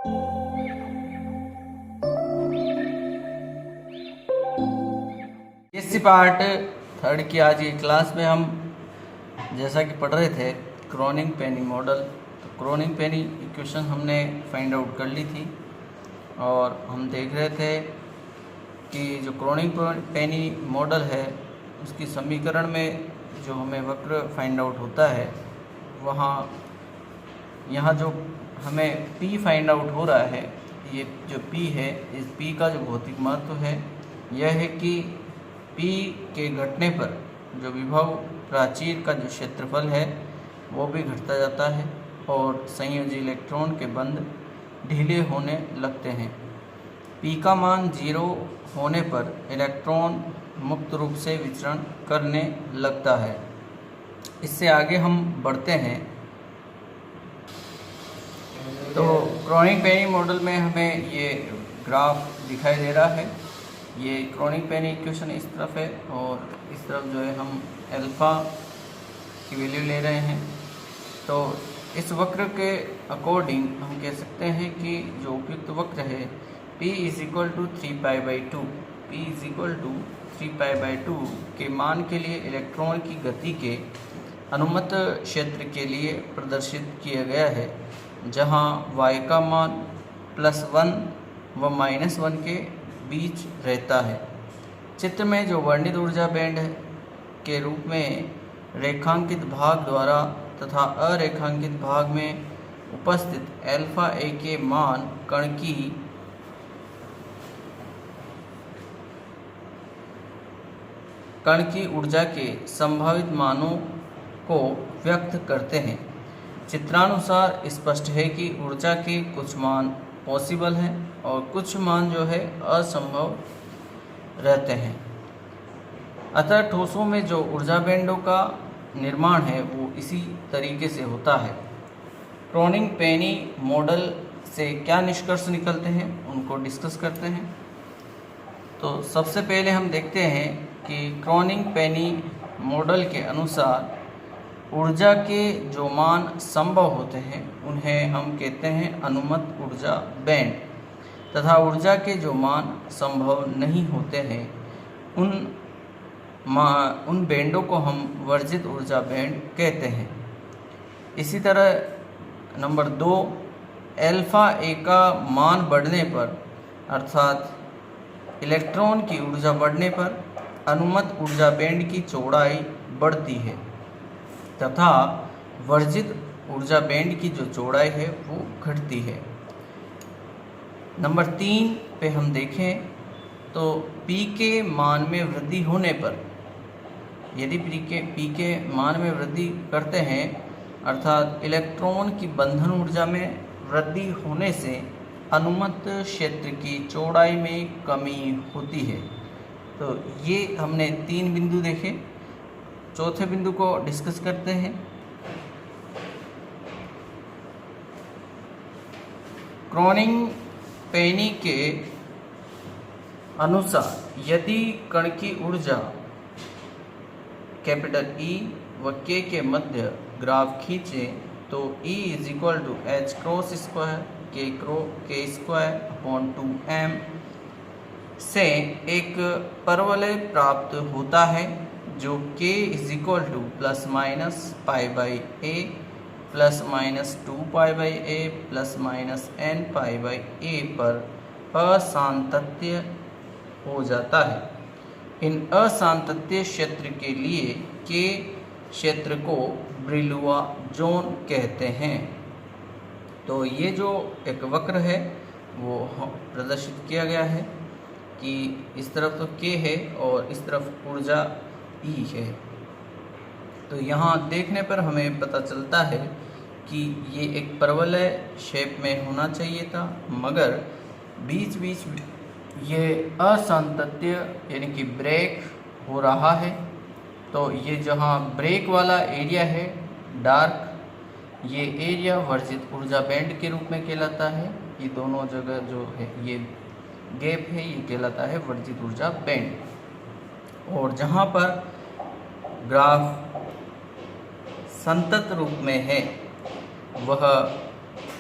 इसी part third की आज की क्लास में हम जैसा कि पढ़ रहे थे क्रोनिग-पेनी मॉडल। तो क्रोनिग-पेनी इक्वेशन हमने फाइंड आउट कर ली थी और हम देख रहे थे कि जो क्रोनिग-पेनी मॉडल है उसकी समीकरण में जो हमें वक्र फाइंड आउट होता है वहाँ यहाँ जो हमें P फाइंड आउट हो रहा है, ये जो P है, इस P का जो भौतिक महत्व है यह है कि P के घटने पर जो विभव प्राचीर का जो क्षेत्रफल है वो भी घटता जाता है और संयोजी इलेक्ट्रॉन के बंध ढीले होने लगते हैं। P का मान 0 होने पर इलेक्ट्रॉन मुक्त रूप से विचरण करने लगता है। इससे आगे हम बढ़ते हैं। तो क्रोनिग-पेनी मॉडल में हमें ये ग्राफ दिखाई दे रहा है। ये क्रोनिग-पेनी इक्वेशन इस तरफ है और इस तरफ जो है हम अल्फ़ा की वैल्यू ले रहे हैं। तो इस वक्र के अकॉर्डिंग हम कह सकते हैं कि जो उपयुक्त वक्र है P = 3π/2 P = 3π/2 के मान के लिए इलेक्ट्रॉन की गति के अनुमत क्षेत्र के लिए प्रदर्शित किया गया है, जहां y का मान +1 व -1 के बीच रहता है। चित्र में जो वर्णित ऊर्जा बैंड के रूप में रेखांकित भाग द्वारा तथा अरेखांकित भाग में उपस्थित α के मान कण की ऊर्जा के संभावित मानों को व्यक्त करते हैं। चित्रानुसार स्पष्ट है कि ऊर्जा के कुछ मान पॉसिबल हैं और कुछ मान जो है असंभव रहते हैं। अतः ठोसों में जो ऊर्जा बैंडों का निर्माण है वो इसी तरीके से होता है। क्रोनिग-पेनी मॉडल से क्या निष्कर्ष निकलते हैं उनको डिस्कस करते हैं। तो सबसे पहले हम देखते हैं कि क्रोनिग-पेनी मॉडल के अनुसार ऊर्जा के जो मान संभव होते हैं उन्हें हम कहते हैं अनुमत ऊर्जा बैंड तथा ऊर्जा के जो मान संभव नहीं होते हैं उन बैंडों को हम वर्जित ऊर्जा बैंड कहते हैं। इसी तरह नंबर 2, α का मान बढ़ने पर अर्थात इलेक्ट्रॉन की ऊर्जा बढ़ने पर अनुमत ऊर्जा बैंड की चौड़ाई बढ़ती है तथा वर्जित ऊर्जा बैंड की जो चौड़ाई है वो घटती है। नंबर 3 पे हम देखें तो P के मान में वृद्धि होने पर, यदि P के मान में वृद्धि करते हैं अर्थात इलेक्ट्रॉन की बंधन ऊर्जा में वृद्धि होने से अनुमत क्षेत्र की चौड़ाई में कमी होती है। तो ये हमने 3 बिंदु देखे। चौथे बिंदु को डिस्कस करते हैं। क्रोनिग-पेनी के अनुसार यदि कण की ऊर्जा E व K के मध्य ग्राफ खींचें तो E = h² से एक परवलय प्राप्त होता है जो K = ±π/a ±2π/a ±nπ/a पर असांतत्य हो जाता है। इन असांतत्य क्षेत्र के लिए K क्षेत्र को ब्रिलुआ जोन कहते हैं। तो ये जो एक वक्र है वो प्रदर्शित किया गया है कि इस तरफ तो K है और इस तरफ ऊर्जा E है। तो यहाँ देखने पर हमें पता चलता है कि ये एक परवलय शेप में होना चाहिए था, मगर बीच बीच ये असांतत्य यानी कि ब्रेक हो रहा है। तो ये जहाँ ब्रेक वाला एरिया है डार्क, ये एरिया वर्जित ऊर्जा बैंड के रूप में कहलाता है। ये दोनों जगह जो है ये गैप है ये कहलाता है वर्जित ऊर्जा बैंड। और जहाँ पर ग्राफ संतत रूप में है वह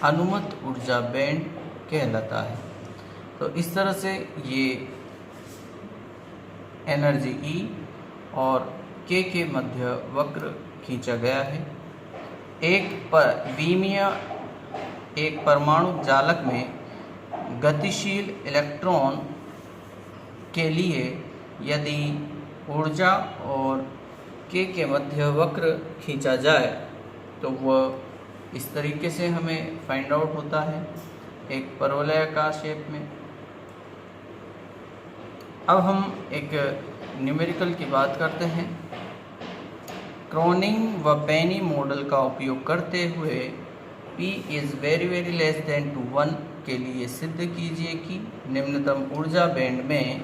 अनुमत ऊर्जा बैंड कहलाता है। तो इस तरह से ये एनर्जी E और K के मध्य वक्र खींचा गया है। एक परमाणु जालक में गतिशील इलेक्ट्रॉन के लिए यदि ऊर्जा और K के मध्य वक्र खींचा जाए तो वह इस तरीके से हमें फाइंड आउट होता है, एक परवलयाकार शेप में। अब हम एक न्यूमेरिकल की बात करते हैं। क्रॉनिंग व पेनी मॉडल का उपयोग करते हुए P is very very less than two 1 के लिए सिद्ध कीजिए कि निम्नतम ऊर्जा बैंड में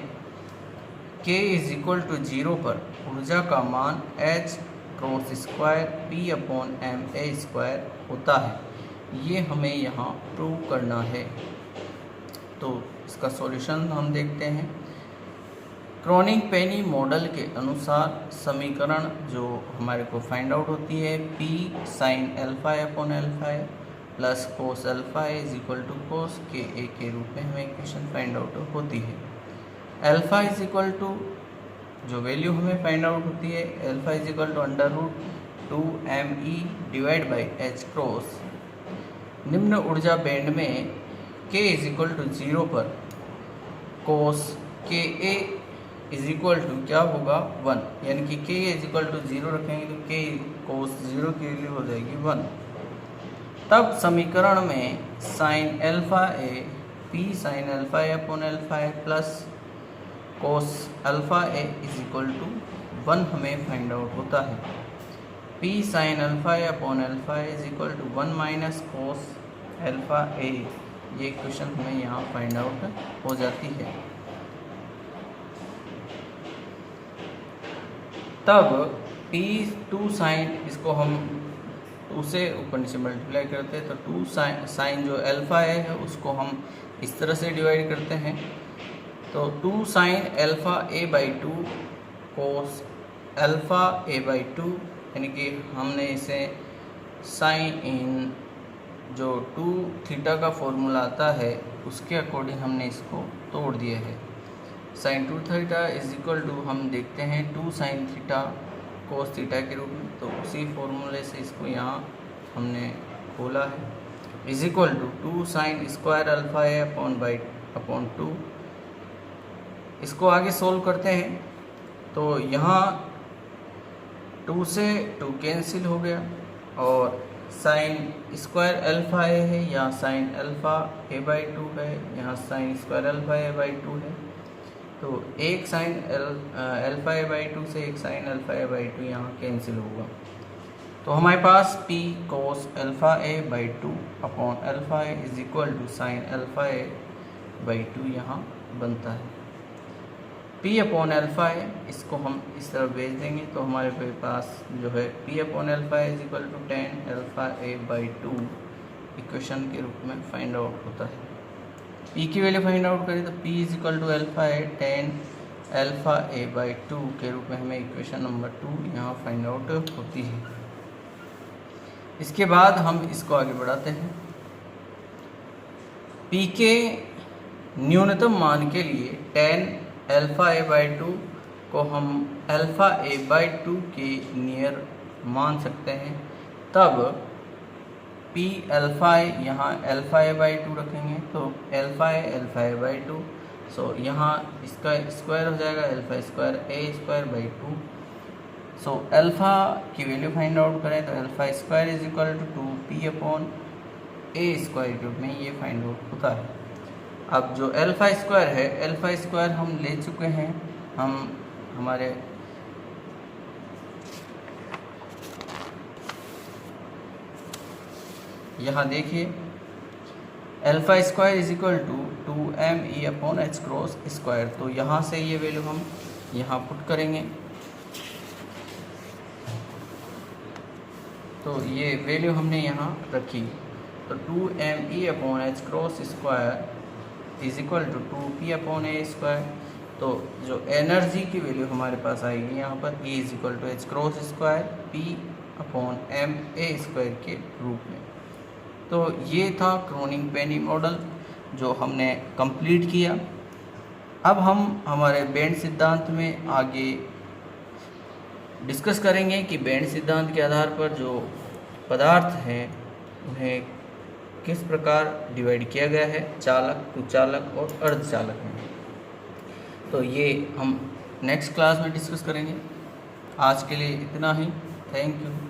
K इज इक्वल टू 0 पर ऊर्जा का मान H cross square P upon ma square होता है। ये हमें यहाँ प्रूव करना है। तो इसका सॉल्यूशन हम देखते हैं। क्रॉनिग पेनी मॉडल के अनुसार समीकरण जो हमारे को फाइंड आउट होती है P sine alpha upon alpha plus cos alpha is equal to cos के रूप में हमें इक्वेशन फाइंड आउट होती है। अल्फा इज इक्वल टू जो वैल्यू हमें फाइंड आउट होती है alpha is equal to √2me divide by H cross. निम्न ऊर्जा बैंड में K इज इक्वल टू 0 पर कोस के ए इज इक्वल टू क्या होगा 1, यानी कि K इज इक्वल टू 0 रखेंगे तो K कोस 0 की वैल्यू हो जाएगी 1। तब समीकरण में sine alpha A P sine alpha A upon alpha A plus cos alpha A is equal to 1 हमें फाइंड आउट होता है। P sine alpha A upon alpha A is equal to 1 minus cos alpha A, ये equation हमें यहाँ find out हो जाती है। तब P2 साइन, इसको हम 2 से ऊपर नीचे मल्टीप्लाई करते हैं तो 2 साइन जो अल्फा है उसको हम इस तरह से डिवाइड करते हैं। तो 2 sign alpha A by 2 cos alpha A by 2, यानी कि हमने इसे साइन इन जो 2 थीटा का फॉर्मूला आता है उसके अकॉर्डिंग हमने इसको तोड़ दिया है। Sine 2 theta is equal to हम देखते हैं 2 साइन थीटा कोस थीटा के रूप में, तो उसी फॉर्मूले से इसको यहाँ हमने खोला है। Is equal to 2 sine square alpha A upon 2। इसको आगे सोल्व करते हैं तो यहाँ 2 से 2 कैंसिल हो गया और साइन स्क्वायर अल्फा ए है, यहाँ साइन अल्फा ए बाई 2 है, यहाँ sign square alpha A by 2 है। तो एक साइन अल्फा ए बाई 2 से एक साइन अल्फा ए बाई 2 यहाँ कैंसिल होगा। तो हमारे पास P cos alpha A by 2 upon alpha A is equal to sine alpha A by 2 यहाँ बनता है। P अपॉन अल्फा ए इसको हम इस तरह भेज देंगे तो हमारे पास जो है P upon alpha is equal to 10 alpha A by 2 equation के रूप में फाइंड आउट होता है। P की वैल्यू फाइंड आउट करें तो P is equal to alpha A 10 alpha A by 2 के रूप में हमें इक्वेशन नंबर 2 यहाँ फाइंड आउट होती है। इसके बाद हम इसको आगे बढ़ाते हैं। P के न्यूनतम मान के लिए 10 अल्फा ए बाई 2 को हम अल्फा ए बाई 2 के नियर मान सकते हैं। तब P अल्फा ए यहाँ अल्फा ए बाई 2 रखेंगे तो अल्फा ए बाई 2, सो यहाँ इसका स्क्वायर हो जाएगा alpha square A square by 2। So alpha की वैल्यू फाइंड आउट करें तो alpha square is equal to 2P upon A square के रूप में ये फाइंड आउट होता है। अब जो अल्फा स्क्वायर है, अल्फा स्क्वायर हम ले चुके हैं, हम हमारे यहाँ देखिए alpha square is equal to 2me upon H cross square. तो यहाँ से ये वैल्यू हम यहाँ पुट करेंगे तो ये वैल्यू हमने यहाँ रखी। तो 2me upon H cross square is equal to 2p upon A square. तो जो एनर्जी की वैल्यू हमारे पास आएगी यहाँ पर E is equal to H cross square p upon ma square के रूप में। तो ये था क्रॉनिग पेनी मॉडल जो हमने कंप्लीट किया। अब हम हमारे बैंड सिद्धांत में आगे डिस्कस करेंगे कि बैंड सिद्धांत के आधार पर जो पदार्थ हैं उन्हें किस प्रकार डिवाइड किया गया है, चालक, कुचालक और अर्धचालक में। तो ये हम नेक्स्ट क्लास में डिस्कस करेंगे। आज के लिए इतना ही। Thank you.